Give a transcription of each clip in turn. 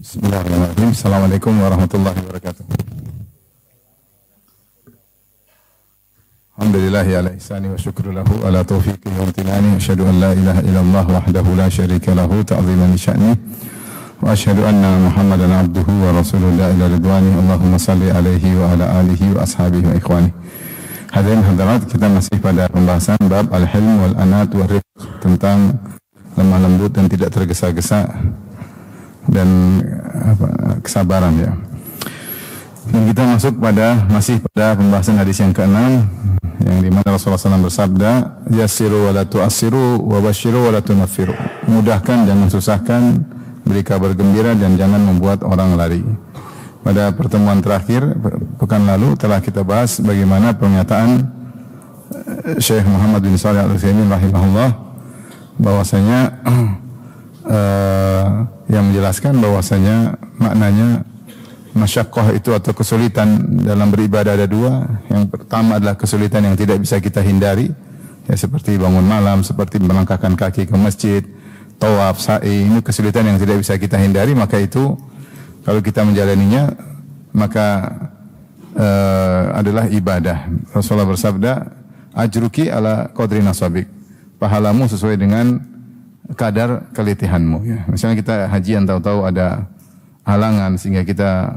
Bismillahirrahmanirrahim. Assalamualaikum warahmatullahi wabarakatuh. Alhamdulillahi ala ihsani wa syukru lahu ala taufiqi wa amtinani. Asyhadu an la ilaha illallah wahdahu la syarika lahu ta'ziman li sya'ni. Wa asyhadu anna Muhammadan abduhu wa rasulullah ila ridwani. Allahumma salli alaihi wa ala alihi wa ashabihi wa ikhwani. Hadirin hadirat, kita masih pada pembahasan bab al-hilm wal anat wa rifq, tentang lemah lembut dan tidak tergesa-gesa dan kesabaran, ya. Dan kita masuk masih pada pembahasan hadis yang ke-6, yang di mana Rasulullah SAW bersabda, yassiru wa la tu'assiru wa basyiru wa la tunaffiru. Mudahkan, jangan susahkan, beri kabar gembira dan jangan membuat orang lari. Pada pertemuan terakhir pekan lalu telah kita bahas bagaimana pernyataan Syekh Muhammad bin Shalih Al-Utsaimin rahimahullah, bahwasanya yang menjelaskan bahwasanya maknanya masyaqqah itu atau kesulitan dalam beribadah ada dua. Yang pertama adalah kesulitan yang tidak bisa kita hindari, ya, seperti bangun malam, seperti melangkahkan kaki ke masjid, tawaf, sa'i. Ini kesulitan yang tidak bisa kita hindari, maka itu kalau kita menjalaninya maka adalah ibadah. Rasulullah bersabda, ajruki ala qadri nasabik. Pahalamu sesuai dengan kadar keletihanmu, ya. Misalnya kita hajian, tahu-tahu ada halangan sehingga kita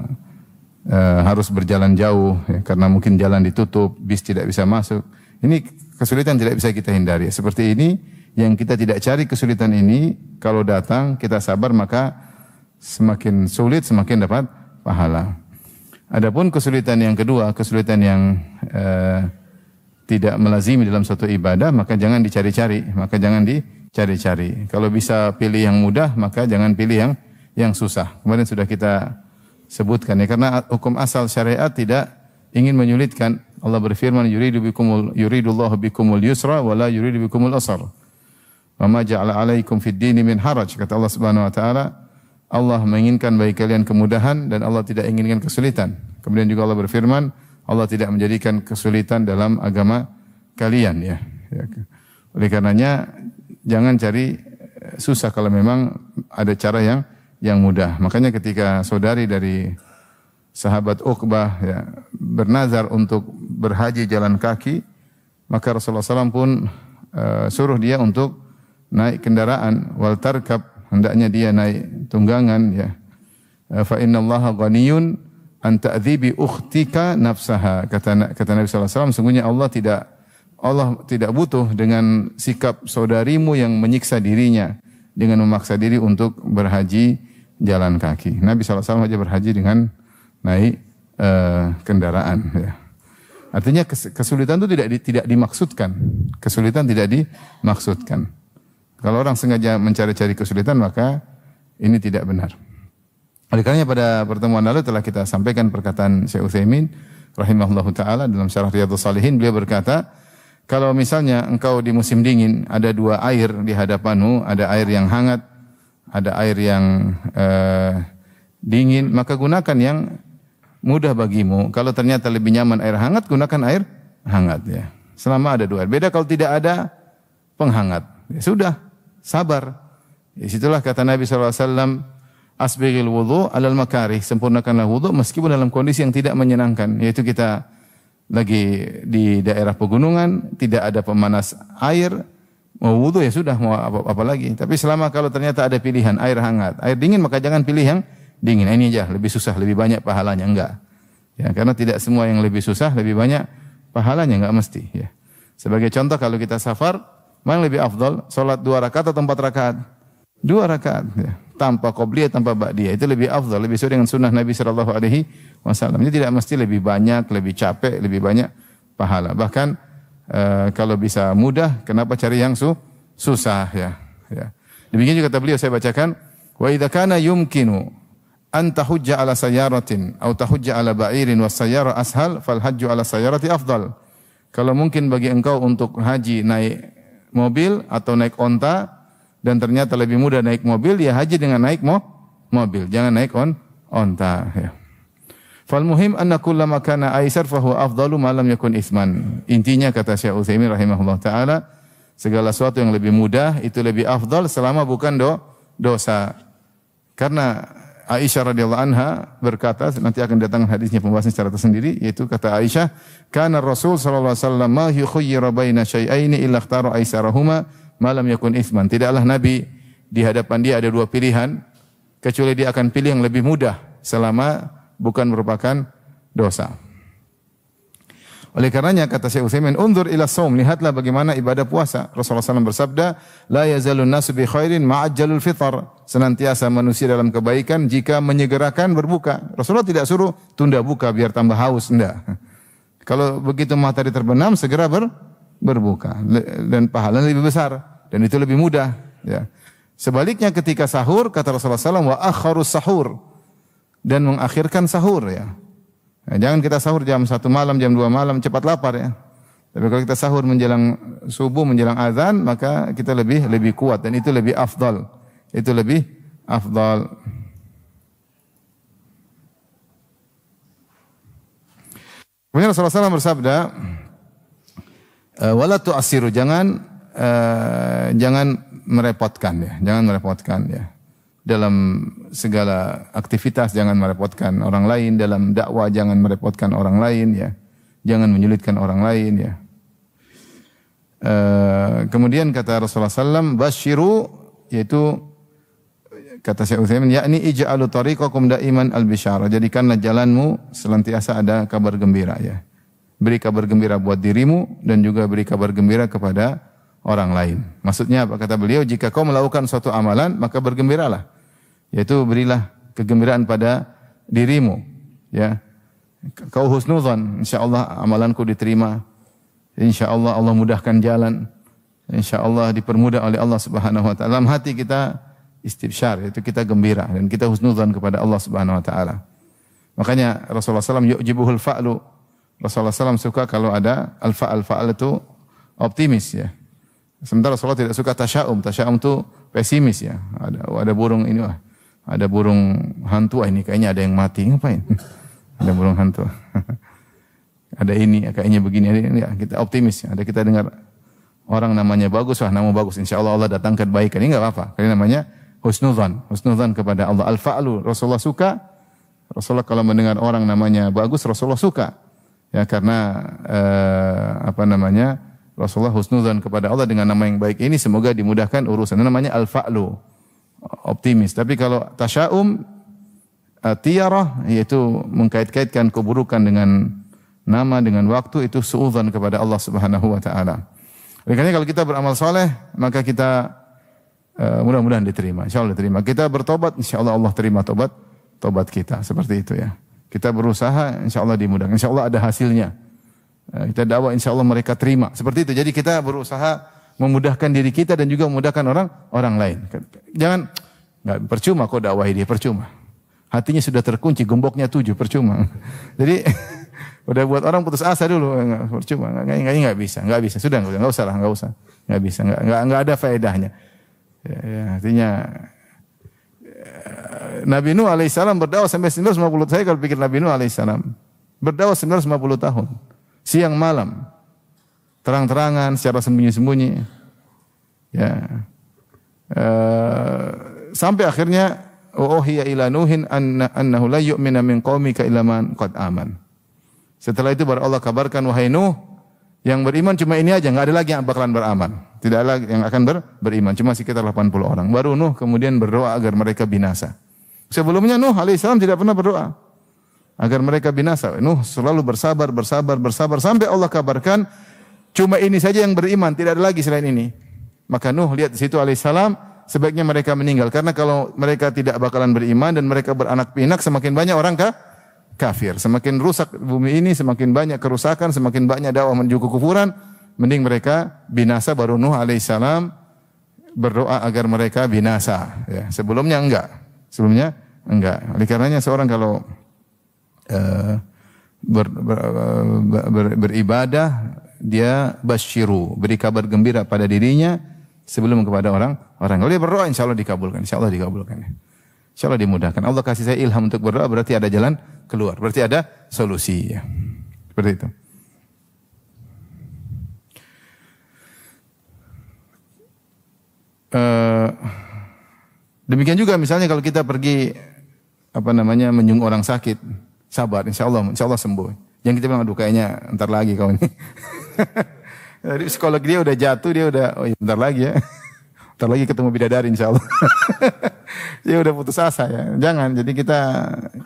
harus berjalan jauh, ya, karena mungkin jalan ditutup, bis tidak bisa masuk. Ini kesulitan tidak bisa kita hindari. Seperti ini yang kita tidak cari kesulitan ini, kalau datang kita sabar, maka semakin sulit semakin dapat pahala. Adapun kesulitan yang kedua, kesulitan yang tidak melazimi dalam suatu ibadah, maka jangan dicari-cari, Kalau bisa pilih yang mudah, maka jangan pilih yang susah. Kemarin sudah kita sebutkan, ya, karena hukum asal syariat tidak ingin menyulitkan. Allah berfirman, yuridullahu bikumul yusra wa la yuridu bikumul usra. Wa ma ja'ala 'alaikum fid dini min haraj. Kata Allah Subhanahu wa taala, Allah menginginkan bagi kalian kemudahan dan Allah tidak inginkan kesulitan. Kemudian juga Allah berfirman, Allah tidak menjadikan kesulitan dalam agama kalian, ya. Oleh karenanya jangan cari susah kalau memang ada cara yang mudah. Makanya ketika saudari dari sahabat Uqbah, ya, bernazar untuk berhaji jalan kaki, maka Rasulullah SAW pun suruh dia untuk naik kendaraan, wal tarkab, hendaknya dia naik tunggangan, ya. Fa innallaha ghaniyun an ta'dhibi ukhtika nafsaha. Kata Nabi sallallahu alaihi wasallam, sungguhnya Allah tidak butuh dengan sikap saudarimu yang menyiksa dirinya dengan memaksa diri untuk berhaji jalan kaki. Nabi SAW aja berhaji dengan naik kendaraan, ya. Artinya kesulitan itu tidak dimaksudkan. Kesulitan tidak dimaksudkan. Kalau orang sengaja mencari-cari kesulitan, maka ini tidak benar. Oleh karenanya pada pertemuan lalu telah kita sampaikan perkataan Syekh Utsaimin rahimahullahu taala dalam Syarah Riyadhus Shalihin. Beliau berkata, kalau misalnya engkau di musim dingin, ada dua air di hadapanmu, ada air yang hangat, ada air yang dingin, maka gunakan yang mudah bagimu. Kalau ternyata lebih nyaman air hangat, gunakan air hangat, ya. Selama ada dua air. Beda kalau tidak ada penghangat. Ya sudah, sabar. Disitulah kata Nabi SAW, asbighil wudu alal makarih, sempurnakanlah wudu meskipun dalam kondisi yang tidak menyenangkan, yaitu kita lagi di daerah pegunungan, tidak ada pemanas air, mau wudu ya sudah, mau apa lagi. Tapi selama kalau ternyata ada pilihan air hangat, air dingin, maka jangan pilih yang dingin. Ini aja lebih susah, lebih banyak pahalanya, enggak. Ya, karena tidak semua yang lebih susah lebih banyak pahalanya, enggak mesti, ya. Sebagai contoh, kalau kita safar, mana lebih afdal? Salat 2 rakaat atau 4 rakaat? 2 rakaat, ya. Tanpa qobliyah, tanpa ba'diyah, itu lebih afdal, lebih sesuai dengan sunnah Nabi sallallahu alaihi wasallam. Ini tidak mesti lebih banyak, lebih capek, lebih banyak pahala. Bahkan kalau bisa mudah, kenapa cari yang susah, ya. Demikian juga kata beliau, saya bacakan, wa idza kana yumkinu an tahujja ala sayyaratin aw tahujja ala ba'irin was sayyara ashal fal hajju ala sayyarati afdal. Kalau mungkin bagi engkau untuk haji naik mobil atau naik onta, dan ternyata lebih mudah naik mobil, ya haji dengan naik mobil, jangan naik onta, ya. Fal muhim anna kullama kana aisar fa huwa afdalu ma lam yakun itsman. Intinya kata Syekh Utsaimin rahimahullah taala, segala sesuatu yang lebih mudah itu lebih afdal selama bukan dosa. Karena Aisyah radhiyallahu anha berkata, nanti akan datang hadisnya pembahasan secara tersendiri, yaitu kata Aisyah, "Kana Rasul sallallahu alaihi wasallam ma yukhayyira baina syai'aini illa ikhtara aisarahuma ma lam yakun itsman." Tidaklah Nabi di hadapan dia ada dua pilihan, kecuali dia akan pilih yang lebih mudah selama bukan merupakan dosa. Oleh karenanya kata Syekh Utsaimin, "Unzur ila shaum," lihatlah bagaimana ibadah puasa. Rasulullah SAW bersabda, "La yazalun nasu bi khairin ma'ajjalul fitr." Senantiasa manusia dalam kebaikan jika menyegerakan berbuka. Rasulullah tidak suruh tunda buka biar tambah haus, enggak. Kalau begitu matahari terbenam segera berbuka dan pahalanya lebih besar dan itu lebih mudah, ya. Sebaliknya ketika sahur kata Rasulullah SAW, "Wa akharus sahur," dan mengakhirkan sahur, ya. Nah, jangan kita sahur jam 1 malam, jam 2 malam, cepat lapar, ya. Tapi kalau kita sahur menjelang subuh, menjelang azan, maka kita lebih kuat dan itu lebih afdal. Itu lebih afdal. Kemudian Rasulullah SAW bersabda, "Wala tu'assiru," jangan merepotkan, ya. Jangan merepotkan, ya. Dalam segala aktivitas jangan merepotkan orang lain, dalam dakwah jangan merepotkan orang lain, ya. Jangan menyulitkan orang lain, ya. Kemudian kata Rasulullah SAW, "Basyiru," yaitu kata Syekh Utsaimin, yakni ij'alu tariqakum daiman al-bisyara. Jadikanlah jalanmu senantiasa ada kabar gembira, ya. Beri kabar gembira buat dirimu dan juga beri kabar gembira kepada orang lain. Maksudnya apa? Kata beliau, jika kau melakukan suatu amalan, maka bergembiralah. Yaitu berilah kegembiraan pada dirimu, ya. Kau husnudzan, insyaallah amalanku diterima. Insyaallah Allah mudahkan jalan. Insyaallah dipermudah oleh Allah Subhanahu wa taala. Dalam hati kita istibsyar, yaitu kita gembira dan kita husnudzan kepada Allah Subhanahu wa taala. Makanya Rasulullah SAW yu'jibuhul fa'lu. Rasulullah SAW suka kalau ada al-fa'al. Fa'al itu optimis, ya. Sementara Rasulullah tidak suka tasya'um. Tasya'um itu pesimis, ya. Ada burung ini, ada burung hantu, ini kayaknya ada yang mati, ngapain? Ada burung hantu. Ada ini, kayaknya begini, ya, kita optimis, ya. Ada kita dengar orang namanya bagus, nama bagus, insyaallah Allah datangkan kebaikan. Ini enggak apa-apa. Karena namanya husnudzan kepada Allah. Al-fa'lu Rasulullah suka. Rasulullah kalau mendengar orang namanya bagus, Rasulullah suka. Ya, karena Rasulullah husnudzan kepada Allah dengan nama yang baik ini, semoga dimudahkan urusan. Itu namanya al-fa'lu, optimis. Tapi kalau tasya'um, tiyarah, yaitu mengkait-kaitkan keburukan dengan nama, dengan waktu, itu suudzan kepada Allah Subhanahu wa taala. Oleh karena kalau kita beramal soleh, maka kita mudah-mudahan diterima, insyaallah diterima. Kita bertobat, insyaallah Allah terima tobat kita. Seperti itu, ya. Kita berusaha, insyaallah dimudahkan. Insyaallah ada hasilnya. Kita dakwah, insyaallah mereka terima. Seperti itu. Jadi kita berusaha memudahkan diri kita dan juga memudahkan orang lain. Jangan, enggak percuma kok dakwahi dia, percuma. Hatinya sudah terkunci, gemboknya 7, percuma. Jadi udah buat orang putus asa dulu, percuma, enggak bisa. Sudah enggak usah lah, enggak bisa, enggak ada faedahnya. Ya, artinya Nabi Nuh alaihissalam berdakwah sampai 950 tahun. Saya kalau pikir Nabi Nuh alaihissalam berdakwah 950 tahun, siang malam, terang-terangan, secara sembunyi-sembunyi, ya. Sampai akhirnya uhiya ila nuhin annahu la yu'mina min qaumika illa man qad aman. Setelah itu baru Allah kabarkan, wahai Nuh, yang beriman cuma ini aja, enggak ada lagi yang bakalan beraman. Tidak ada lagi yang akan beriman, cuma sekitar 80 orang. Baru Nuh kemudian berdoa agar mereka binasa. Sebelumnya Nuh alaihissalam tidak pernah berdoa agar mereka binasa. Nuh selalu bersabar sampai Allah kabarkan cuma ini saja yang beriman, tidak ada lagi selain ini. Maka Nuh lihat di situ alaihissalam, sebaiknya mereka meninggal, karena kalau mereka tidak bakalan beriman dan mereka beranak pinak, semakin banyak orang kafir, semakin rusak bumi ini, semakin banyak kerusakan, semakin banyak dakwah menuju kekufuran, mending mereka binasa. Baru Nuh alaihissalam berdoa agar mereka binasa, ya. Sebelumnya enggak. Oleh karenanya seorang kalau beribadah, dia basyiru, beri kabar gembira pada dirinya sebelum kepada orang. Kalau dia berdoa, insyaallah dikabulkan, insyaallah dimudahkan. Allah kasih saya ilham untuk berdoa, berarti ada jalan keluar, berarti ada solusi, ya. Seperti itu. Demikian juga misalnya kalau kita pergi menyungguh orang sakit, sabar, insya Allah sembuh. Yang kita bilang, aduh kayaknya ntar lagi kau ini. Jadi psikolog dia udah jatuh, dia udah, oh iya, bentar lagi ya. Bentar lagi ketemu bidadari insya Allah. Dia udah putus asa ya. Jangan, jadi kita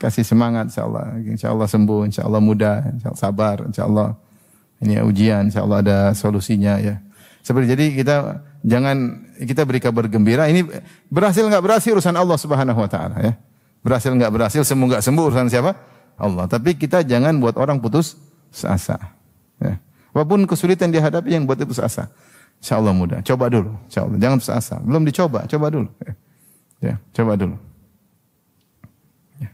kasih semangat insya Allah sembuh, insya Allah mudah, insya Allah sabar, insya Allah ini ujian, insya Allah ada solusinya ya. Seperti jadi kita beri kabar gembira. Ini berhasil nggak berhasil urusan Allah Subhanahu Wa Taala ya. Berhasil nggak berhasil, sembuh nggak sembuh urusan siapa? Allah. Tapi kita jangan buat orang putus asa. Ya. Walaupun kesulitan dihadapi yang buat putus asa. Insya Allah mudah. Coba dulu. Insya Allah. Jangan putus asa. Belum dicoba. Coba dulu. Ya. Coba dulu. Ya.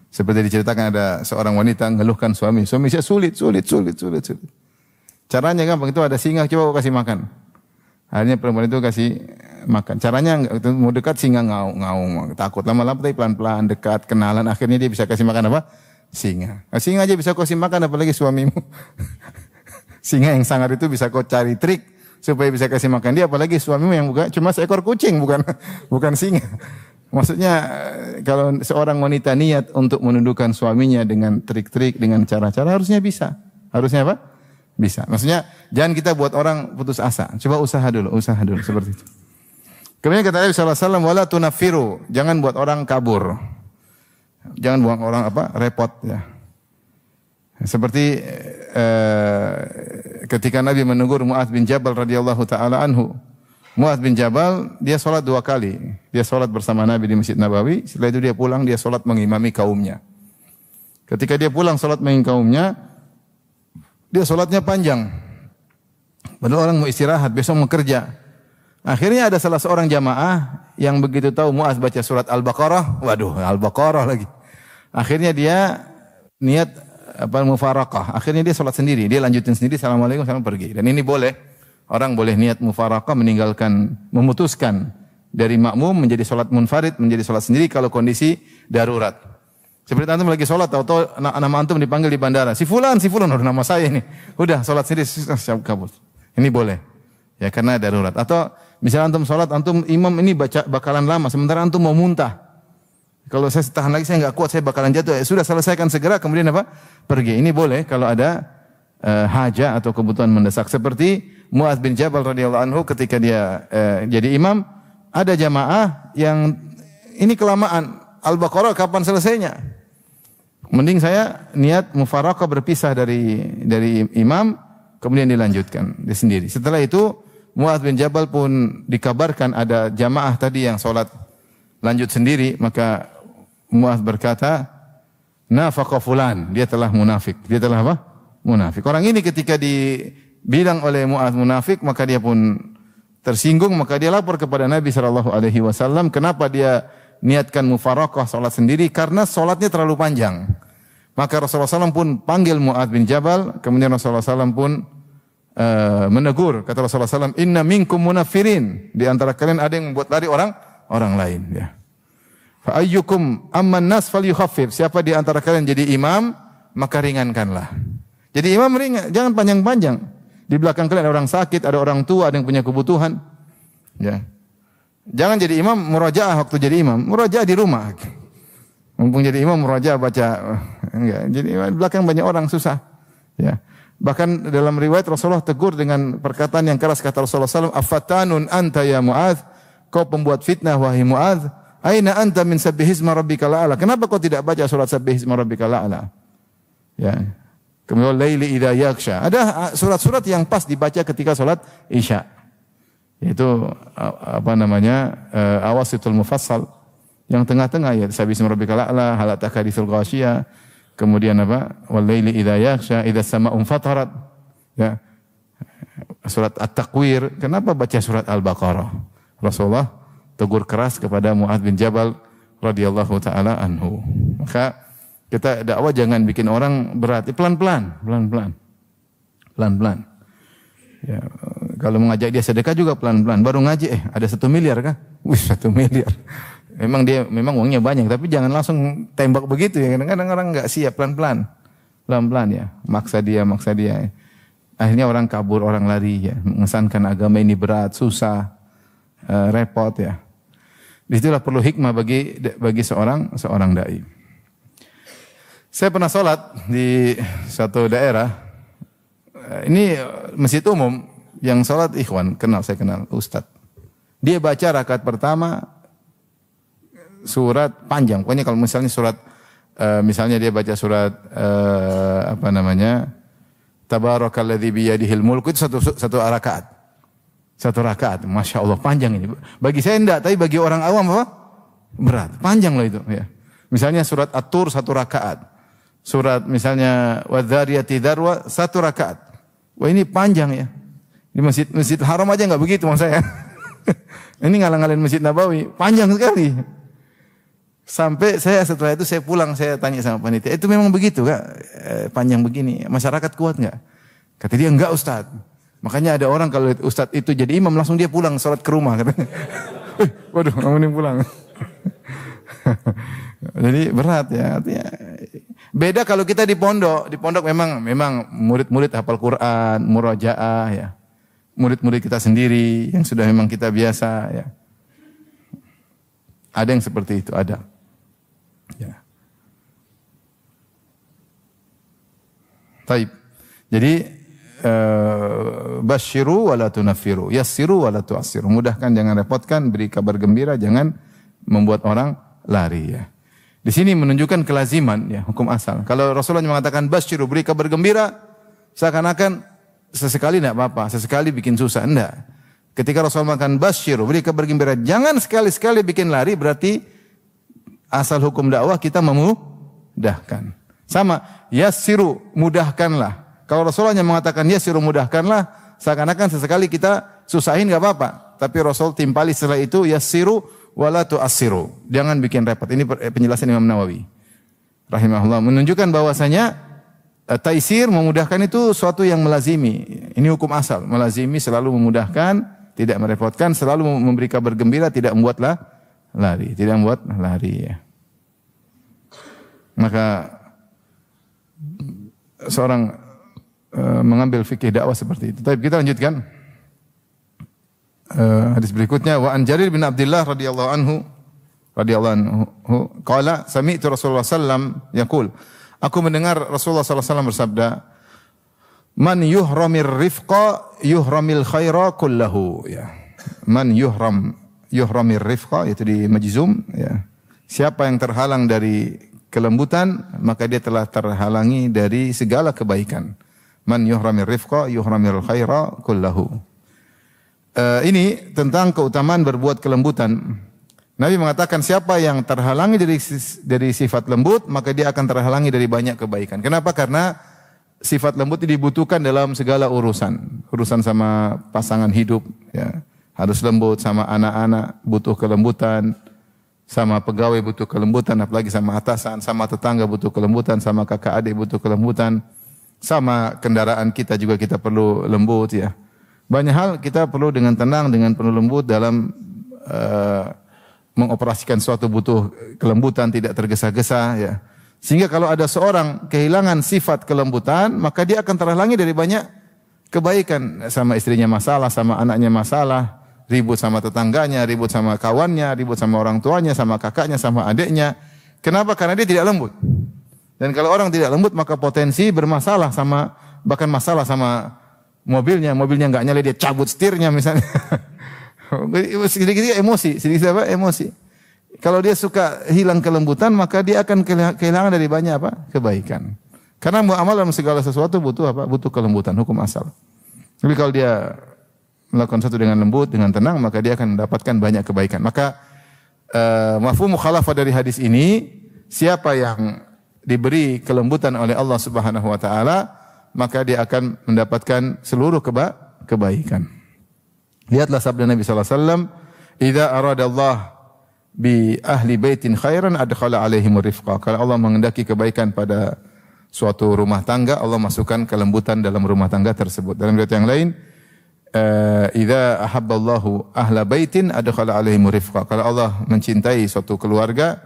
Seperti diceritakan ada seorang wanita ngeluhkan suami. Suami saya sulit. Caranya gampang. Itu ada singa. Coba kasih makan. Akhirnya perempuan itu kasih makan. Caranya mau dekat singa ngaung. Takut lama-lama tapi pelan-pelan dekat kenalan. Akhirnya dia bisa kasih makan apa? Singa. Singa aja bisa kau kasih makan apalagi suamimu. Singa yang sangar itu bisa kau cari trik supaya bisa kasih makan dia apalagi suamimu yang cuma seekor kucing bukan singa. Maksudnya kalau seorang wanita niat untuk menundukkan suaminya dengan trik-trik dengan cara-cara harusnya bisa. Harusnya apa? Bisa. Maksudnya jangan kita buat orang putus asa. Coba usaha dulu seperti itu. Kemudian kata Nabi sallallahu alaihi wasallam wala tunaffiru, jangan buat orang kabur. Jangan buat orang repot ya. Seperti ketika Nabi menegur Mu'adz bin Jabal radhiyallahu taala anhu. Mu'adz bin Jabal dia salat 2 kali. Dia salat bersama Nabi di Masjid Nabawi, setelah itu dia pulang dia salat mengimami kaumnya. Ketika dia pulang salat mengimami kaumnya, dia salatnya panjang. Padahal orang mau istirahat, besok mau kerja. Akhirnya ada salah seorang jamaah yang begitu tahu Mu'adz baca surat Al-Baqarah, waduh, Al-Baqarah lagi. Akhirnya dia niat mufaraqah. Akhirnya dia salat sendiri, dia lanjutin sendiri, assalamualaikum, salam pergi. Dan ini boleh, orang boleh niat mufaraqah memutuskan dari makmum menjadi salat munfarid, menjadi salat sendiri kalau kondisi darurat. Seperti antum lagi salat, tahu-tahu nama antum dipanggil di bandara, si fulan, udah nama saya ini. Udah salat sendiri, siap kabur. Ini boleh. Ya karena darurat. Atau misalnya antum salat, antum imam ini bakalan lama, sementara antum mau muntah. Kalau saya tahan lagi saya enggak kuat, saya bakalan jatuh. Ya, sudah selesaikan segera kemudian pergi. Ini boleh kalau ada hajat atau kebutuhan mendesak. Seperti Mu'adz bin Jabal radhiyallahu anhu ketika dia jadi imam, ada jamaah yang ini kelamaan. Al-Baqarah kapan selesainya? Mending saya niat mufaraqah berpisah dari imam, kemudian dilanjutkan dia sendiri. Setelah itu Mu'adz bin Jabal pun dikabarkan ada jamaah tadi yang salat lanjut sendiri, maka Mu'adz berkata, nafaqa fulan, dia telah munafik. Dia telah apa? Munafik. Orang ini ketika dibilang oleh Mu'adz munafik, maka dia pun tersinggung, maka dia lapor kepada Nabi sallallahu alaihi wasallam, kenapa dia niatkan mufaraqah salat sendiri? Karena salatnya terlalu panjang. Maka Rasulullah SAW pun panggil Mu'adz bin Jabal, kemudian Rasulullah SAW pun menegur. Kata Rasulullah SAW, inna minkum munafirin. Di antara kalian ada yang membuat lari orang lain. Ya. Fa ayyukum amman nas falyukhaffif. Siapa di antara kalian jadi imam, maka ringankanlah. Jadi imam ringan, jangan panjang-panjang. Di belakang kalian ada orang sakit, ada orang tua, ada yang punya kebutuhan. Ya. Jangan jadi imam murajaah waktu jadi imam. Murajaah di rumah. Mumpung jadi imam murajaah baca. Enggak. Jadi di belakang banyak orang susah. Ya. Bahkan dalam riwayat Rasulullah tegur dengan perkataan yang keras, kata Rasulullah SAW, afatanun anta ya Mu'adz, kau pembuat fitnah wahai Mu'adz, aina anta min sabbihisma rabbikal a'la, kenapa kau tidak baca surat sabbihisma rabbikal a'la? Ya. Kemudian laili idza yaghsha, ada surat-surat yang pas dibaca ketika salat Isya. Yaitu awasitul mufassal, yang tengah-tengah ya, sabbihisma rabbikal a'la, hal ataka haditsul ghasyiyah. Kemudian wal-laili idza yaghsha, idza as-samaa'u fatarat. Ya. Surat At-Takwir. Kenapa baca surat Al-Baqarah? Rasulullah tegur keras kepada Mu'adz bin Jabal radhiyallahu taala anhu. Maka kita dakwah jangan bikin orang berat, pelan-pelan. Ya, kalau mengajak dia sedekah juga pelan-pelan. Baru ngaji ada 1 miliar kah? Wih, 1 miliar. Memang uangnya banyak, tapi jangan langsung tembak begitu ya. Kadang-kadang orang enggak siap, pelan-pelan ya. Maksa dia. Akhirnya orang kabur, orang lari ya. Mengesankan agama ini berat, susah, repot ya. Disitulah perlu hikmah bagi seorang dai. Saya pernah sholat di satu daerah. Ini masjid umum yang sholat ikhwan, saya kenal Ustadz. Dia baca rakaat pertama surat panjang. Pokoknya kalau misalnya surat, misalnya dia baca surat Tabarakalladzi biyadihil mulku, itu satu rakaat. Satu rakaat, Masya Allah panjang ini. Bagi saya enggak, tapi bagi orang awam apa? Berat, panjang loh itu. Ya. Misalnya surat At-Tur satu rakaat. Surat misalnya Wadzariyati Dzarwa satu rakaat. Wah ini panjang ya. Di masjid Haram aja enggak begitu maksud saya. Ini ngalang-ngalin Masjid Nabawi, panjang sekali. Sampai setelah itu saya pulang, saya tanya sama panitia, itu memang begitu Kak? Panjang begini, masyarakat kuat enggak? Kata dia, enggak Ustaz. Makanya ada orang kalau Ustaz itu jadi imam langsung dia pulang sholat ke rumah. Waduh, nggak mending pulang. Jadi berat ya. Artinya, beda kalau kita di pondok. Di pondok memang murid-murid hafal Quran, murojaah ya. Murid-murid kita sendiri yang sudah memang kita biasa ya. Ada yang seperti itu, ada. Ya. Taib. Jadi basyiru wala tunaffiru, yassiru wala tu'assiru. Mudahkan, jangan repotkan, beri kabar gembira, jangan membuat orang lari ya. Di sini menunjukkan kelaziman ya, hukum asal. Kalau Rasulullah mengatakan basyiru, beri kabar gembira, seakan-akan sesekali enggak apa-apa, sesekali bikin susah, enggak. Ketika Rasulullah mengatakan basyiru, beri kabar gembira, jangan sekali-sekali bikin lari, berarti asal hukum dakwah kita memudahkan. Sama, yassiru, mudahkanlah. Kalau Rasulullah mengatakan ya suruh mudahkanlah, seakan-akan sesekali kita susahin enggak apa-apa. Tapi Rasul timpali setelah itu yassiru wala tu'assiru. Jangan bikin repot. Ini penjelasan Imam Nawawi rahimahullah, menunjukkan bahwasanya taisir, memudahkan itu suatu yang melazimi. Ini hukum asal, melazimi, selalu memudahkan, tidak merepotkan, selalu memberi kabar gembira, tidak membuatlah lari, ya. Maka seorang mengambil fikih dakwah seperti itu. Tapi kita lanjutkan hadis berikutnya. Wa an Jarir bin Abdullah radhiyallahu anhu qala sami'tu Rasulullah sallam yaqul, aku mendengar Rasulullah sallallahu alaihi wasallam bersabda, man yuhramir rifqa yuhramil khaira kullahu ya. Man yuhramir rifqa, itu di majzum ya. Siapa yang terhalang dari kelembutan, maka dia telah terhalangi dari segala kebaikan. Man yuhramir rifqa yuhramil khaira kullahu. Ini tentang keutamaan berbuat kelembutan. Nabi mengatakan siapa yang terhalangi dari sifat lembut, maka dia akan terhalangi dari banyak kebaikan. Kenapa? Karena sifat lembut itu dibutuhkan dalam segala urusan. Urusan sama pasangan hidup ya, harus lembut, sama anak-anak butuh kelembutan, sama pegawai butuh kelembutan, apalagi sama atasan, sama tetangga butuh kelembutan, sama kakak adik butuh kelembutan. Sama kendaraan kita juga kita perlu lembut ya. Banyak hal kita perlu dengan tenang, dengan penuh lembut dalam mengoperasikan suatu, butuh kelembutan, tidak tergesa-gesa ya. Sehingga kalau ada seorang kehilangan sifat kelembutan, maka dia akan terhalangi dari banyak kebaikan. Sama istrinya masalah, sama anaknya masalah, ribut sama tetangganya, ribut sama kawannya, ribut sama orang tuanya, sama kakaknya, sama adiknya. Kenapa? Karena dia tidak lembut. Dan kalau orang tidak lembut, maka potensi bermasalah sama, bahkan masalah sama mobilnya enggak nyala, dia cabut setirnya misalnya. Sedikit emosi, emosi. Kalau dia suka hilang kelembutan, maka dia akan kehilangan dari banyak kebaikan. Karena muamalah dalam segala sesuatu butuh butuh kelembutan, hukum asal. Tapi kalau dia melakukan sesuatu dengan lembut, dengan tenang, maka dia akan mendapatkan banyak kebaikan. Maka mafhum mukhalafah dari hadis ini, siapa yang diberi kelembutan oleh Allah Subhanahu wa taala, maka dia akan mendapatkan seluruh kebaikan. Lihatlah sabda Nabi sallallahu alaihi wasallam, "Idza arada Allah bi ahli baitin khairan adkhala alaihim rifqa." Kalau Allah menghendaki kebaikan pada suatu rumah tangga, Allah masukkan kelembutan dalam rumah tangga tersebut. Dalam riwayat yang lain, "Idza ahabballahu ahla baitin adkhala alaihim rifqa." Kalau Allah mencintai suatu keluarga,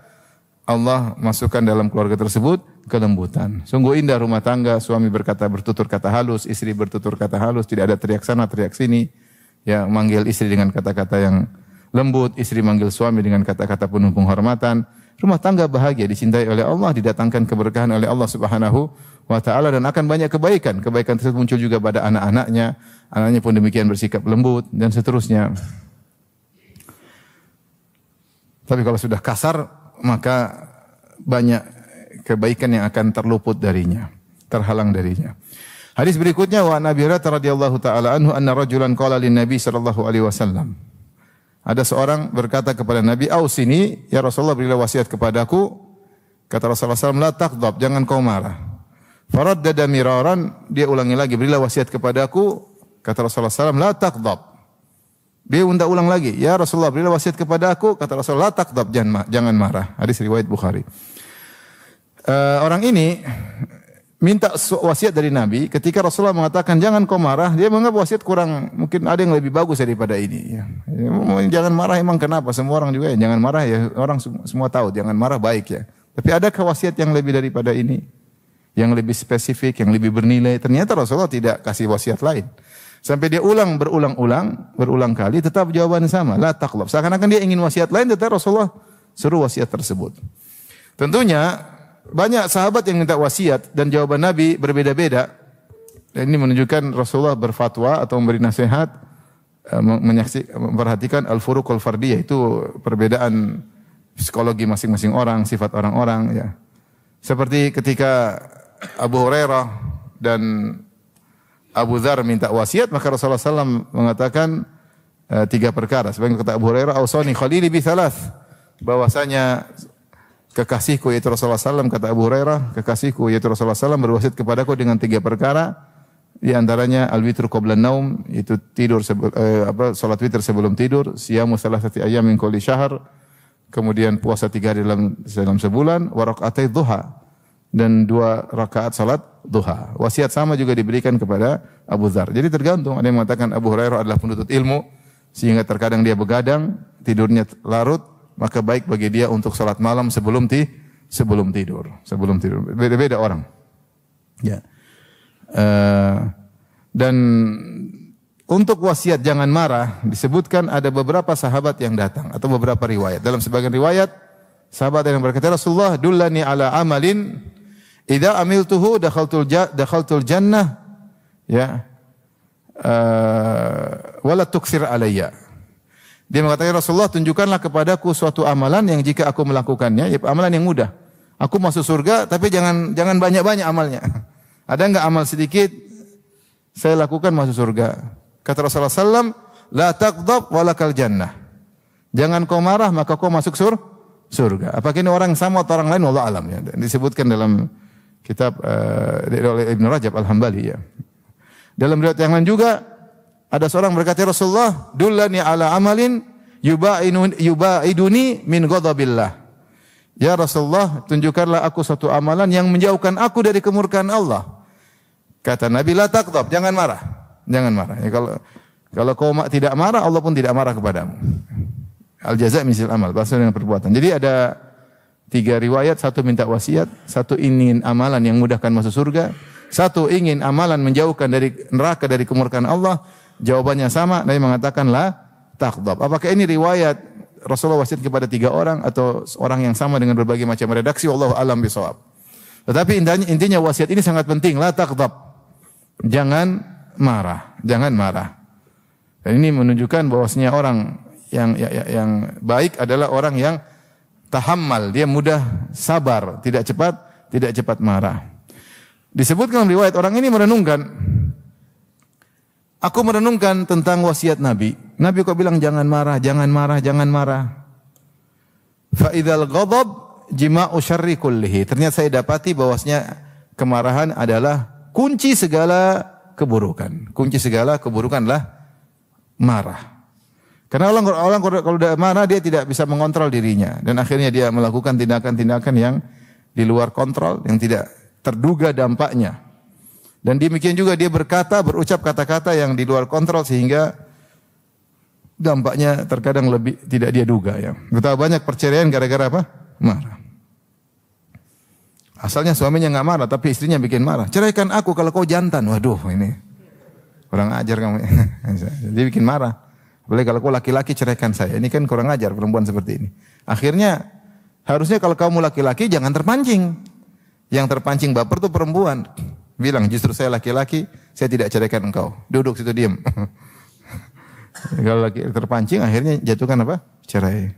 Allah masukkan dalam keluarga tersebut kelembutan. Sungguh indah rumah tangga, suami bertutur kata halus, istri bertutur kata halus, tidak ada teriak sana, teriak sini. Ya, manggil istri dengan kata-kata yang lembut, istri manggil suami dengan kata-kata penuh penghormatan. Rumah tangga bahagia, dicintai oleh Allah, didatangkan keberkahan oleh Allah Subhanahu wa taala dan akan banyak kebaikan. Kebaikan tersebut muncul juga pada anak-anaknya. Anaknya pun demikian bersikap lembut dan seterusnya. Tapi kalau sudah kasar, maka banyak kebaikan yang akan terluput darinya, terhalang darinya. Hadis berikutnya wa Nabi Hurairah radhiyallahu taala anhu anna rajulan qala lin Nabi sallallahu alaihi wasallam. Ada seorang berkata kepada Nabi, "Ausini ya Rasulullah, berilah wasiat kepadaku." Kata Rasulullah SAW, "La taghdab, jangan kau marah." Faraddada miraran, dia ulangi lagi, "Berilah wasiat kepadaku." Kata Rasulullah SAW, "La taghdab." Dia ulang lagi, "Ya Rasulullah, berilah wasiat kepadaku." Kata Rasulullah, "La taghdab, jangan marah." Hadis riwayat Bukhari. Orang ini minta wasiat dari Nabi, ketika Rasulullah mengatakan jangan kau marah, dia menganggap wasiat kurang, mungkin ada yang lebih bagus daripada ini. Jangan marah emang kenapa? Semua orang juga ya, jangan marah ya, orang semua tahu jangan marah baik ya. Tapi adakah wasiat yang lebih daripada ini? Yang lebih spesifik, yang lebih bernilai? Ternyata Rasulullah tidak kasih wasiat lain. Sampai dia berulang kali, tetap jawaban sama, la taqlab. Seakan-akan dia ingin wasiat lain, tetapi Rasulullah suruh wasiat tersebut. Tentunya banyak sahabat yang minta wasiat dan jawaban Nabi berbeda-beda. Dan ini menunjukkan Rasulullah berfatwa atau memberi nasihat, memperhatikan al-furuqul fardiyah, itu perbedaan psikologi masing-masing orang, sifat orang-orang ya. Seperti ketika Abu Hurairah dan Abu Dzar minta wasiat, maka Rasulullah SAW mengatakan 3 perkara. Sebagian kata Abu Hurairah, "Ausani khalili bi thalath." Bahwasanya kekasihku yaitu Rasulullah SAW, kata Abu Hurairah, kekasihku yaitu Rasulullah SAW berwasiat kepadaku dengan 3 perkara. Di antaranya al-witru qabla naum, itu tidur salat witir sebelum tidur, siyamu salasati ayyam min kulli syahr, kemudian puasa 3 hari dalam sebulan, wa raka'atai duha, dan 2 rakaat salat duha. Wasiat sama juga diberikan kepada Abu Dzar. Jadi tergantung, ada yang mengatakan Abu Hurairah adalah penuntut ilmu sehingga terkadang dia begadang, tidurnya larut, maka baik bagi dia untuk salat malam sebelum tidur. Beda-beda orang. Ya. Dan untuk wasiat jangan marah disebutkan ada beberapa sahabat yang datang atau beberapa riwayat. Dalam sebagian riwayat sahabat yang berkata, "Rasulullah dullani ala amalin idza amiltuhu dakhaltul jannah ya wala tuksir alayya." Dia mengatakan, "Rasulullah, tunjukkanlah kepadaku suatu amalan yang jika aku melakukannya, ya amalan yang mudah. Aku masuk surga tapi jangan banyak-banyak amalnya. Ada enggak amal sedikit saya lakukan masuk surga?" Kata Rasulullah SAW, "La taghdab walakal jannah." Jangan kau marah maka kau masuk surga. Apakah ini orang sama atau orang lain? Wallahu alam ya. Disebutkan dalam kitab oleh Ibnu Rajab Al-Hambali ya. Dalam riwayat yang lain juga ada seorang berkata, "Rasulullah, dullani ala amalin yubaiduni min ghadabillah." Ya Rasulullah, tunjukkanlah aku satu amalan yang menjauhkan aku dari kemurkaan Allah. Kata Nabi, "La taghdab, jangan marah." Jangan marah. Ya, kalau kau tidak marah, Allah pun tidak marah kepadamu. Al-jaza' min jinsil amal, bahasa dengan perbuatan. Jadi ada 3 riwayat, satu minta wasiat, satu ingin amalan yang mudahkan masuk surga, satu ingin amalan menjauhkan dari neraka, dari kemurkaan Allah. Jawabannya sama, Nabi mengatakan la taghdab. Apakah ini riwayat Rasulullah wasiat kepada 3 orang atau orang yang sama dengan berbagai macam redaksi? Wallahu a'lam bishawab. Tetapi intinya wasiat ini sangat penting, la taghdab. Jangan marah. Dan ini menunjukkan bahwasanya orang yang baik adalah orang yang tahammal, dia mudah sabar, tidak cepat marah. Disebutkan riwayat orang ini aku merenungkan tentang wasiat Nabi. Nabi kok bilang jangan marah. Fa idzal ghadab jima'u syarri kullihi. Ternyata saya dapati bahwasanya kemarahan adalah kunci segala keburukan. Kunci segala keburukanlah marah. Karena orang kalau udah marah dia tidak bisa mengontrol dirinya dan akhirnya dia melakukan tindakan-tindakan yang di luar kontrol, yang tidak terduga dampaknya. Dan demikian juga dia berucap kata-kata yang di luar kontrol sehingga dampaknya terkadang lebih tidak dia duga ya. Betapa banyak perceraian gara-gara apa? Marah. Asalnya suaminya enggak marah tapi istrinya bikin marah. "Ceraikan aku kalau kau jantan." Waduh, ini kurang ajar kamu. Jadi bikin marah. Boleh kalau kau laki-laki ceraikan saya. Ini kan kurang ajar perempuan seperti ini. Akhirnya harusnya kalau kamu laki-laki jangan terpancing. Yang terpancing baper tuh perempuan. Bilang justru saya laki-laki, saya tidak ceraikan engkau. Duduk situ diam. Kalau laki terpancing akhirnya jatuhkan apa? Cerai.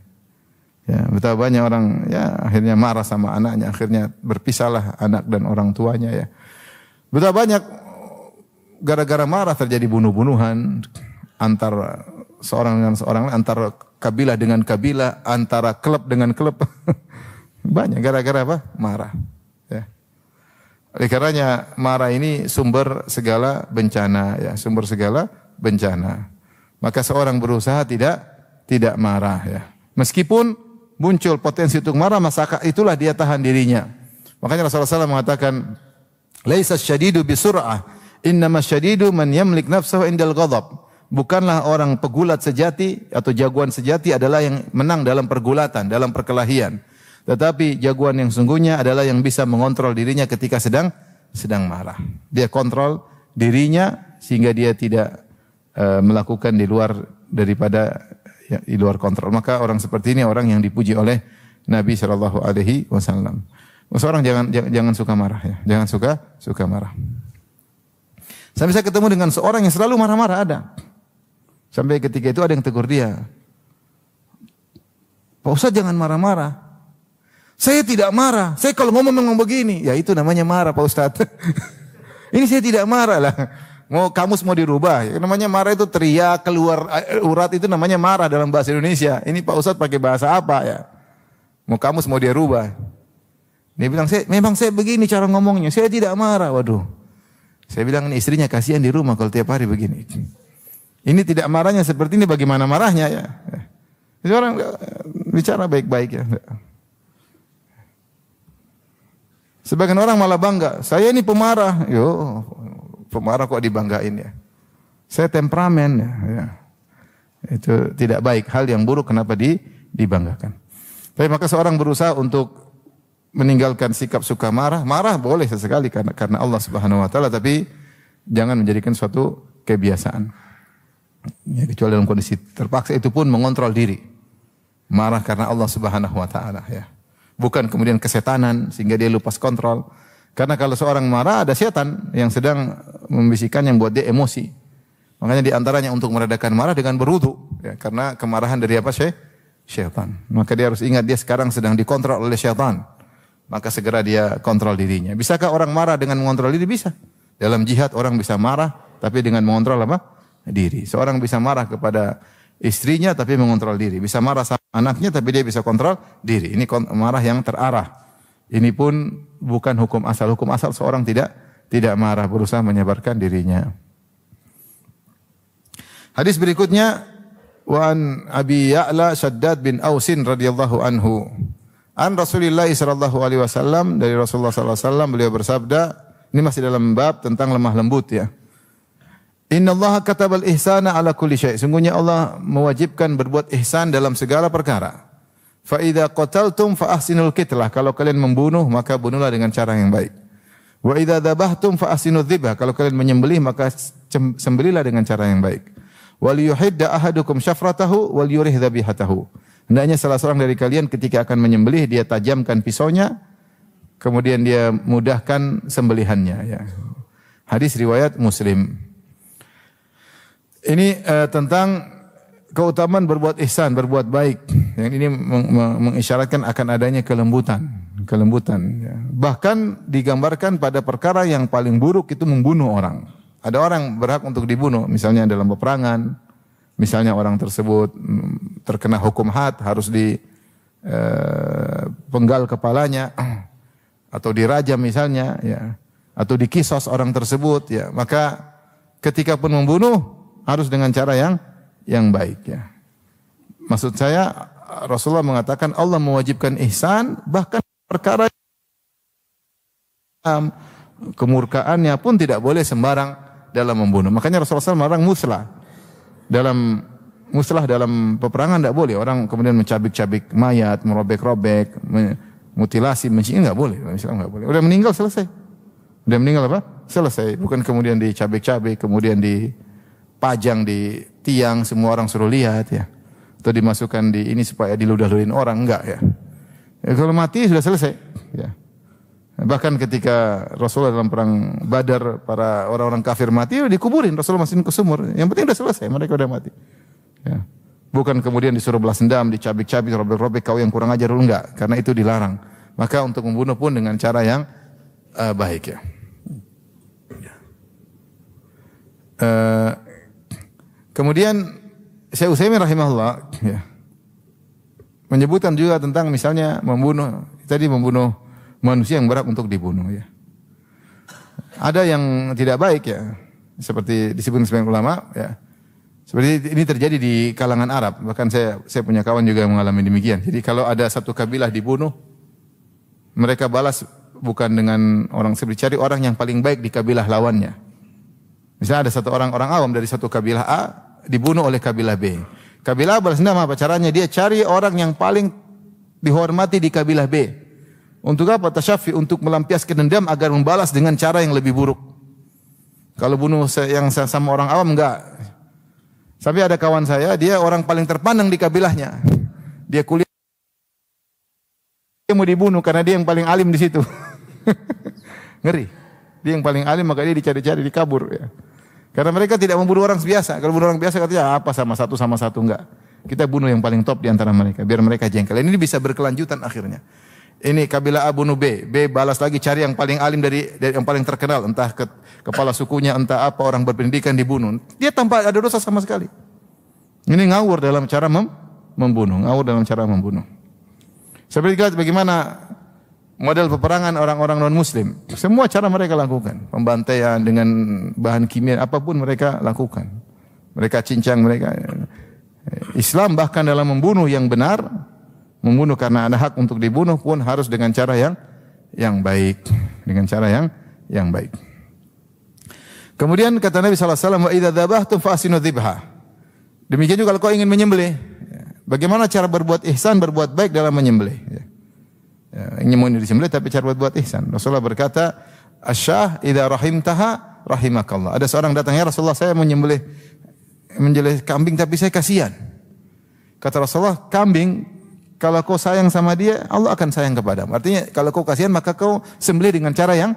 Ya, betapa banyak orang ya akhirnya marah sama anaknya, akhirnya berpisahlah anak dan orang tuanya ya. Betapa banyak gara-gara marah terjadi bunuh-bunuhan antara seorang dengan seorang, antara kabilah dengan kabilah, antara klub dengan klub. Banyak gara-gara apa? Marah. Ya. Oleh karenanya marah ini sumber segala bencana ya, sumber segala bencana. Maka seorang berusaha tidak marah ya. Meskipun muncul potensi untuk marah, maka itulah dia tahan dirinya. Makanya Rasulullah SAW mengatakan, "Laisa syadidu bisur'ah, innama syadidu man yamlik nafsahu indal ghadab." Bukanlah orang pegulat sejati atau jagoan sejati adalah yang menang dalam pergulatan, dalam perkelahian. Tetapi jagoan yang sungguhnya adalah yang bisa mengontrol dirinya ketika sedang marah. Dia kontrol dirinya sehingga dia tidak melakukan di luar daripada ya, di luar kontrol. Maka orang seperti ini orang yang dipuji oleh Nabi sallallahu alaihi wasallam. Seorang jangan suka marah ya. Jangan suka marah. Sampai saya ketemu dengan seorang yang selalu marah-marah ada. Sampai ketika itu ada yang tegur dia. Pak Ustaz jangan marah-marah. Saya tidak marah. Saya kalau ngomong memang begini. Ya itu namanya marah Pak Ustaz. Ini saya tidak marah lah. Kamus mau dirubah. Ya, namanya marah itu teriak, keluar urat itu namanya marah dalam bahasa Indonesia. Ini Pak Ustaz pakai bahasa apa ya? Kamus mau dia rubah. Dia bilang, memang saya begini cara ngomongnya. Saya tidak marah. Waduh. Saya bilang ini istrinya kasihan di rumah kalau tiap hari begini. Ini tidak marahnya seperti ini, bagaimana marahnya ya? Jadi orang bicara baik-baik ya. Sebagian orang malah bangga. Saya ini pemarah. Yo, pemarah kok dibanggain ya. Saya temperamen ya. Itu tidak baik. Hal yang buruk kenapa dibanggakan. Tapi maka seorang berusaha untuk meninggalkan sikap suka marah. Marah boleh sesekali karena Allah Subhanahu wa taala, tapi jangan menjadikan suatu kebiasaan. Ya, kecuali dalam kondisi terpaksa, itu pun mengontrol diri. Marah karena Allah Subhanahu wa taala ya. Bukan kemudian kesetanan sehingga dia lupa kontrol. Karena kalau seorang marah ada setan yang sedang membisikkan yang buat dia emosi. Makanya di antaranya untuk meredakan marah dengan berwudu ya, karena kemarahan dari apa? Syaitan. Maka dia harus ingat dia sekarang sedang dikontrol oleh syaitan. Maka segera dia kontrol dirinya. Bisakah orang marah dengan mengontrol diri? Bisa. Dalam jihad orang bisa marah tapi dengan mengontrol apa? Diri. Seorang bisa marah kepada istrinya tapi mengontrol diri. Bisa marah sama anaknya tapi dia bisa kontrol diri. Ini marah yang terarah. Ini pun bukan hukum asal. Hukum asal seorang tidak marah, berusaha menyabarkan dirinya. Hadis berikutnya, wa an Abi Ya'la Shaddad bin Ausin radhiyallahu anhu. An Rasulillah sallallahu alaihi wasallam, dari Rasulullah sallallahu alaihi wasallam beliau bersabda, ini masih dalam bab tentang lemah lembut ya. Innallaha katabal ihsana ala kulli syai'. Sungguhnya Allah mewajibkan berbuat ihsan dalam segala perkara. Fa idza qataltum fa ahsinul qitlah. Kalau kalian membunuh maka bunuhlah dengan cara yang baik. Wa idza dzabhtum fa ahsinudz dzibah. Kalau kalian menyembelih maka sembelihlah dengan cara yang baik. Wal yuhidda ahadukum syafratahu wal yurih dzabihatahu. Hendaknya salah seorang dari kalian ketika akan menyembelih dia tajamkan pisaunya, kemudian dia mudahkan sembelihannya ya. Hadis riwayat Muslim. Ini tentang keutamaan berbuat ihsan, berbuat baik. Yang ini mengisyaratkan akan adanya kelembutan. Ya. Bahkan digambarkan pada perkara yang paling buruk itu membunuh orang. Ada orang berhak untuk dibunuh, misalnya dalam peperangan, misalnya orang tersebut terkena hukum had, harus dipenggal kepalanya, atau dirajam misalnya, ya, atau dikisos orang tersebut, ya. Maka ketika pun membunuh harus dengan cara yang baik ya. Maksud saya Rasulullah mengatakan Allah mewajibkan ihsan bahkan perkara kemurkaannya pun tidak boleh sembarang dalam membunuh. Makanya Rasulullah SAW melarang muslah. Dalam peperangan tidak boleh. Orang kemudian mencabik-cabik mayat, merobek-robek, mutilasi, mencium enggak boleh. Islam enggak boleh. Udah meninggal selesai. Udah meninggal apa? Selesai. Bukan kemudian dicabik-cabik, kemudian dipajang di tiang, semua orang suruh lihat ya. Atau dimasukkan di ini supaya diludah-ludahin orang, enggak ya. Kalau mati sudah selesai ya. Bahkan ketika Rasulullah dalam perang Badar, para orang-orang kafir mati, dikuburin, Rasulullah masukin ke sumur. Yang penting sudah selesai, mereka sudah mati. Ya. Bukan kemudian disuruh balas dendam, dicabik-cabik, robek-robek, kau yang kurang ajar dulu, enggak. Karena itu dilarang. Maka untuk membunuh pun dengan cara yang baik ya. Kemudian Syekh Utsaimin rahimahullah ya, menyebutkan juga tentang misalnya membunuh manusia yang berhak untuk dibunuh ya. Ada yang tidak baik ya, seperti disebut sebagian ulama ya. Seperti ini terjadi di kalangan Arab, bahkan saya punya kawan juga yang mengalami demikian. Jadi kalau ada satu kabilah dibunuh, mereka balas bukan dengan orang, seperti cari orang yang paling baik di kabilah lawannya. Misalnya ada satu orang awam dari satu kabilah A dibunuh oleh kabilah B. Kabilah A balas dendam, apa caranya? Dia cari orang yang paling dihormati di kabilah B. Untuk apa? Tasyafi, untuk melampiaskan dendam agar membalas dengan cara yang lebih buruk. Kalau bunuh yang sama orang awam enggak. Sampai ada kawan saya, dia orang paling terpandang di kabilahnya. Dia kuliah, dia mau dibunuh karena dia yang paling alim di situ. Ngeri. Dia yang paling alim, maka dia dicari-cari, dikabur ya. Karena mereka tidak membunuh orang biasa. Kalau bunuh orang biasa katanya apa sama satu enggak. Kita bunuh yang paling top di antara mereka biar mereka jengkel. Ini bisa berkelanjutan akhirnya. Ini kabilah A bunuh B, B balas lagi cari yang paling alim dari yang paling terkenal, entah kepala sukunya, entah apa, orang berpendidikan dibunuh. Dia tanpa ada dosa sama sekali. Ini ngawur dalam cara membunuh, ngawur dalam cara membunuh. Seperti bagaimana model peperangan orang-orang non-muslim. Semua cara mereka lakukan. Pembantaian dengan bahan kimia, apapun mereka lakukan. Mereka cincang, mereka. Islam bahkan dalam membunuh yang benar, membunuh karena ada hak untuk dibunuh pun harus dengan cara yang baik. Dengan cara yang baik. Kemudian kata Nabi SAW, wa idza dzabhtum fa ahsinu dzibha. Demikian juga kalau kau ingin menyembelih. Bagaimana cara berbuat ihsan, berbuat baik dalam menyembelih. Ingin mau disembelih tapi cara berbuat ihsan. Rasulullah berkata, "Asyah idza rahimtaha rahimakallah." Ada seorang datang, "Ya Rasulullah, saya menyembelih kambing tapi saya kasihan." Kata Rasulullah, "Kambing kalau kau sayang sama dia, Allah akan sayang kepadamu." Artinya kalau kau kasihan maka kau sembelih dengan cara yang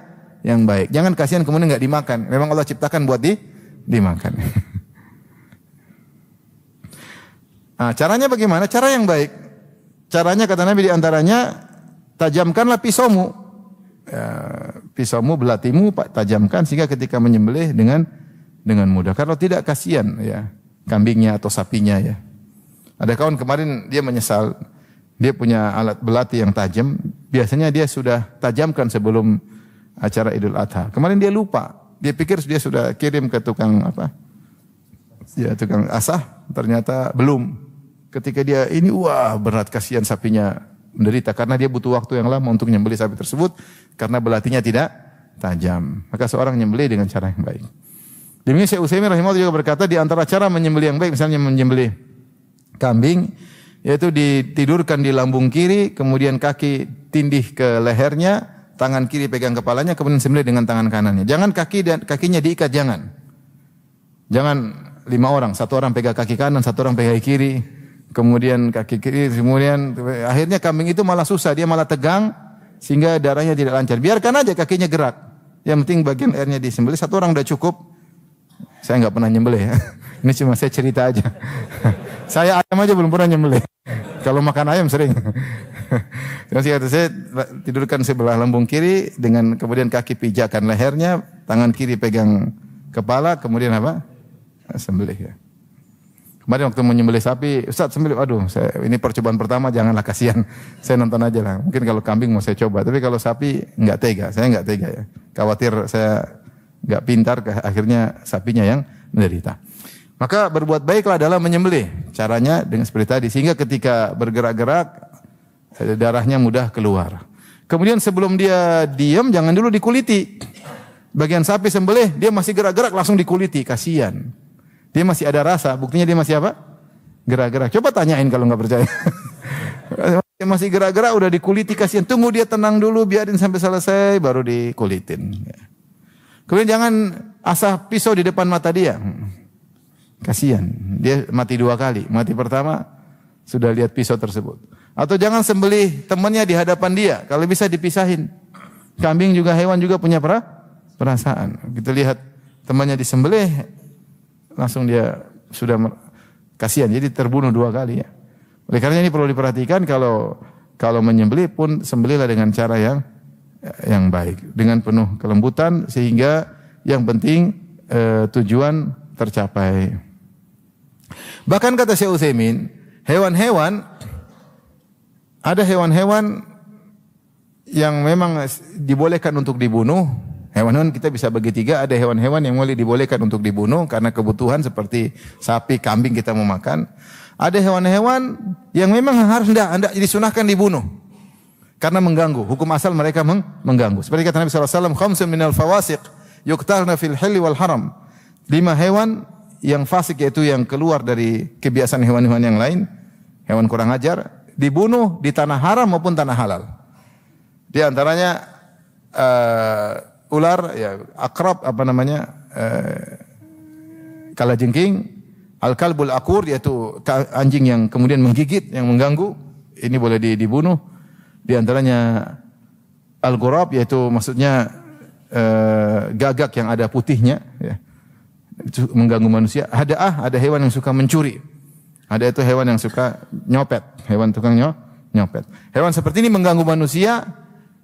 baik. Jangan kasihan kemudian enggak dimakan. Memang Allah ciptakan buat dimakan. Nah, caranya bagaimana? Cara yang baik. Caranya kata Nabi di antaranya, tajamkanlah pisaumu. Ya, pisaumu, belatimu tajamkan sehingga ketika menyembelih dengan mudah. Kalau tidak kasihan ya kambingnya atau sapinya ya. Ada kawan kemarin dia menyesal, dia punya alat belati yang tajam, biasanya dia sudah tajamkan sebelum acara Idul Adha. Kemarin dia lupa, dia pikir dia sudah kirim ke tukang tukang asah, ternyata belum. Ketika dia ini, wah berat, kasihan sapinya menderita karena dia butuh waktu yang lama untuk menyembelih sapi tersebut karena belatinya tidak tajam. Maka seorang menyembelih dengan cara yang baik. Demikian Syekh Utsaimin rahimahullah juga berkata di antara cara menyembelih yang baik, misalnya menyembelih kambing, yaitu ditidurkan di lambung kiri, kemudian kaki tindih ke lehernya, tangan kiri pegang kepalanya, kemudian sembelih dengan tangan kanannya. Jangan kakinya diikat, jangan. Jangan 5 orang, 1 orang pegang kaki kanan, 1 orang pegang kiri, kemudian kaki kiri, kemudian akhirnya kambing itu malah susah, dia malah tegang sehingga darahnya tidak lancar. Biarkan aja kakinya gerak. Yang penting bagian lehernya disembelih, 1 orang udah cukup. Saya enggak pernah nyembelih ya. Ini cuma saya cerita aja. Saya ayam aja belum pernah nyembelih. Kalau makan ayam sering. Saya tidurkan sebelah lambung kiri dengan kemudian kaki pijakan lehernya, tangan kiri pegang kepala, kemudian apa? Sembelih ya. Kemarin waktu menyembelih sapi, Ustaz sembelih, aduh, ini percobaan pertama, janganlah kasihan. Saya nonton aja lah. Mungkin kalau kambing mau saya coba, tapi kalau sapi enggak tega, saya enggak tega ya. Khawatir saya enggak pintar, akhirnya sapinya yang menderita. Maka berbuat baiklah dalam menyembelih. Caranya dengan seperti tadi, sehingga ketika bergerak-gerak darahnya mudah keluar. Kemudian sebelum dia diam, jangan dulu dikuliti. Bagian sapi sembelih, dia masih gerak-gerak langsung dikuliti, kasihan. Dia masih ada rasa, buktinya dia masih apa? Gerak-gerak. Coba tanyain kalau nggak percaya. Dia masih gerak-gerak, udah dikuliti, kasihan. Tunggu dia tenang dulu, biarin sampai selesai, baru dikulitin. Kemudian jangan asah pisau di depan mata dia. Kasihan, dia mati 2 kali. Mati pertama sudah lihat pisau tersebut. Atau jangan sembelih temannya di hadapan dia, kalau bisa dipisahin. Kambing juga, hewan juga punya perasaan. Kita lihat temannya disembelih, langsung dia sudah kasihan, jadi terbunuh 2 kali ya. Oleh karena ini perlu diperhatikan, kalau menyembelih pun sembelihlah dengan cara yang baik, dengan penuh kelembutan, sehingga yang penting tujuan tercapai. Bahkan kata Syekh Utsaimin, ada hewan-hewan yang memang dibolehkan untuk dibunuh. Hewan-hewan kita bisa bagi 3, ada hewan-hewan yang boleh dibolehkan untuk dibunuh karena kebutuhan seperti sapi, kambing kita mau makan. Ada hewan-hewan yang memang harus hendak disunahkan dibunuh karena mengganggu. Hukum asal mereka mengganggu. Seperti kata Nabi SAW, khamsun minal fawasiq yuqtalna fil hilli wal haram. 5 hewan yang fasik, yaitu yang keluar dari kebiasaan hewan-hewan yang lain, hewan kurang ajar, dibunuh di tanah haram maupun tanah halal. Di antaranya ular, ya, akrab, kalajengking, al-kalbul akur, yaitu anjing yang kemudian menggigit, yang mengganggu, ini boleh dibunuh. Di antaranya al-ghurab, yaitu maksudnya gagak yang ada putihnya, ya, itu mengganggu manusia. Ada hewan yang suka mencuri. Ada itu hewan yang suka nyopet, hewan tukang nyopet. Hewan seperti ini mengganggu manusia,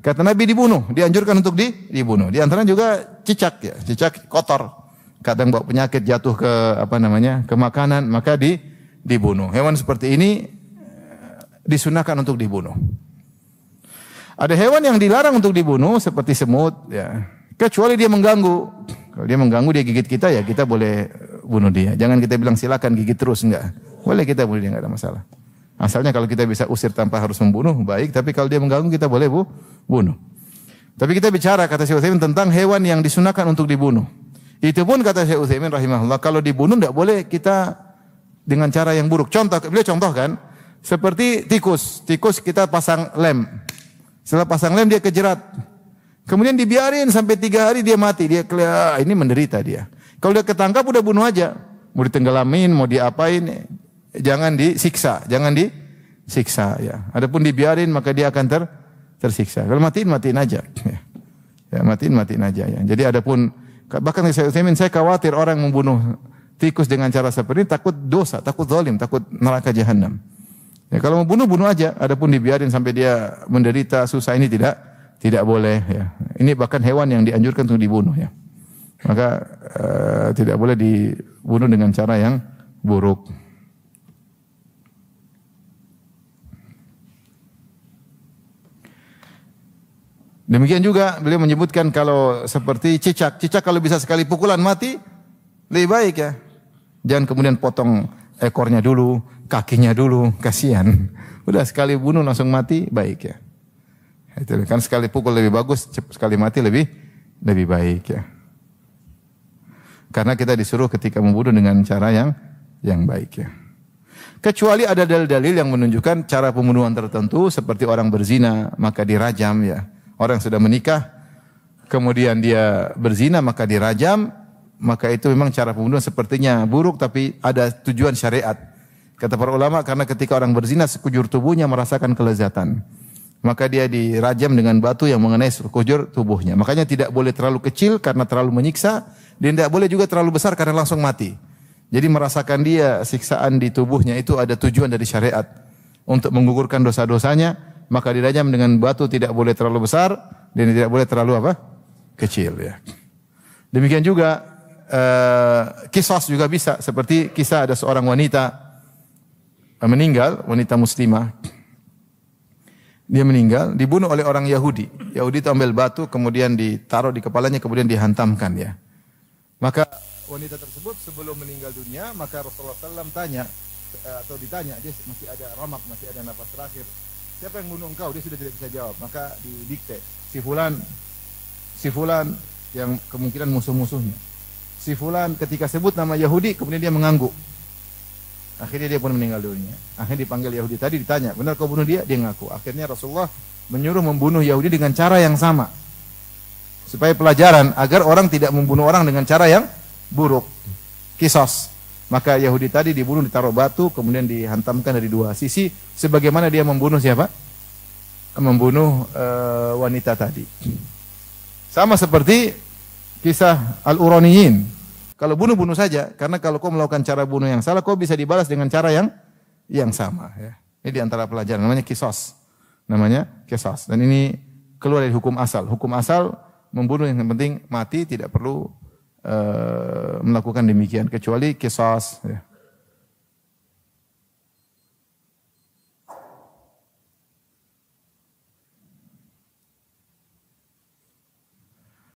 kata Nabi dibunuh, dianjurkan untuk dibunuh. Di antara juga cicak, ya, cicak kotor, kadang bawa penyakit, jatuh ke ke makanan, maka dibunuh. Hewan seperti ini disunahkan untuk dibunuh. Ada hewan yang dilarang untuk dibunuh seperti semut, ya, kecuali dia mengganggu. Kalau dia mengganggu, dia gigit kita, ya kita boleh bunuh dia. Jangan kita bilang silakan gigit terus, enggak. Boleh kita bunuh dia, enggak ada masalah. Asalnya kalau kita bisa usir tanpa harus membunuh, baik. Tapi kalau dia mengganggu, kita boleh bunuh. Tapi kita bicara, kata Syekh Utsaimin, tentang hewan yang disunahkan untuk dibunuh. Itu pun kata Syekh Utsaimin rahimahullah, kalau dibunuh enggak boleh kita dengan cara yang buruk. Beliau contohkan seperti tikus. Tikus kita pasang lem. Setelah pasang lem dia kejerat. Kemudian dibiarin sampai 3 hari dia mati. Dia ini menderita dia. Kalau dia ketangkap udah bunuh aja. Mau ditenggelamin, mau diapain, jangan disiksa, ya. Adapun dibiarin maka dia akan tersiksa. Kalau matiin aja. Ya, matiin aja ya. Jadi adapun bahkan saya khawatir orang membunuh tikus dengan cara seperti ini takut dosa, takut zalim, takut neraka jahanam. Ya, kalau mau bunuh aja. Adapun dibiarin sampai dia menderita susah, ini tidak boleh, ya. Ini bahkan hewan yang dianjurkan untuk dibunuh, ya. Maka tidak boleh dibunuh dengan cara yang buruk. Demikian juga beliau menyebutkan kalau seperti cicak kalau bisa sekali pukulan mati lebih baik, ya. Jangan kemudian potong ekornya dulu, kakinya dulu, kasihan. Udah sekali bunuh langsung mati, baik, ya. Itu kan sekali pukul lebih bagus, sekali mati lebih baik, ya. Karena kita disuruh ketika membunuh dengan cara yang baik, ya. Kecuali ada dalil-dalil yang menunjukkan cara pembunuhan tertentu, seperti orang berzina maka dirajam, ya. Orang sudah menikah kemudian dia berzina maka dirajam, maka itu memang cara pembunuhan sepertinya buruk tapi ada tujuan syariat. Kata para ulama, karena ketika orang berzina sekujur tubuhnya merasakan kelezatan, maka dia dirajam dengan batu yang mengenai sekujur tubuhnya. Makanya tidak boleh terlalu kecil karena terlalu menyiksa, dan tidak boleh juga terlalu besar karena langsung mati. Jadi merasakan dia siksaan di tubuhnya itu ada tujuan dari syariat untuk menggugurkan dosa-dosanya, maka dirajam dengan batu, tidak boleh terlalu besar dan tidak boleh terlalu kecil, ya. Demikian juga qisas juga bisa, seperti kisah ada seorang wanita meninggal, wanita muslimah. Dia meninggal, dibunuh oleh orang Yahudi. Yahudi itu ambil batu, kemudian ditaruh di kepalanya, kemudian dihantamkan, ya. Maka wanita tersebut sebelum meninggal dunia, maka Rasulullah SAW ditanya, dia masih ada ramak, masih ada napas terakhir. Siapa yang bunuh engkau? Dia sudah tidak bisa jawab. Maka didikte, si fulan yang kemungkinan musuh-musuhnya. Si fulan ketika sebut nama Yahudi, kemudian dia mengangguk. Akhirnya dia pun meninggal dunia. Akhirnya dipanggil Yahudi tadi, ditanya, benar kau bunuh dia? Dia ngaku. Akhirnya Rasulullah menyuruh membunuh Yahudi dengan cara yang sama. Supaya pelajaran agar orang tidak membunuh orang dengan cara yang buruk. Qisas. Maka Yahudi tadi dibunuh, ditaruh batu, kemudian dihantamkan dari dua sisi, sebagaimana dia membunuh siapa? Membunuh wanita tadi. Sama seperti kisah Al-Uraniyin. Kalau bunuh saja, karena kalau kau melakukan cara bunuh yang salah, kau bisa dibalas dengan cara yang sama. Ya. Ini di antara pelajaran, namanya kisos. Dan ini keluar dari hukum asal. Hukum asal membunuh yang penting mati, tidak perlu melakukan demikian kecuali kisos. Ya.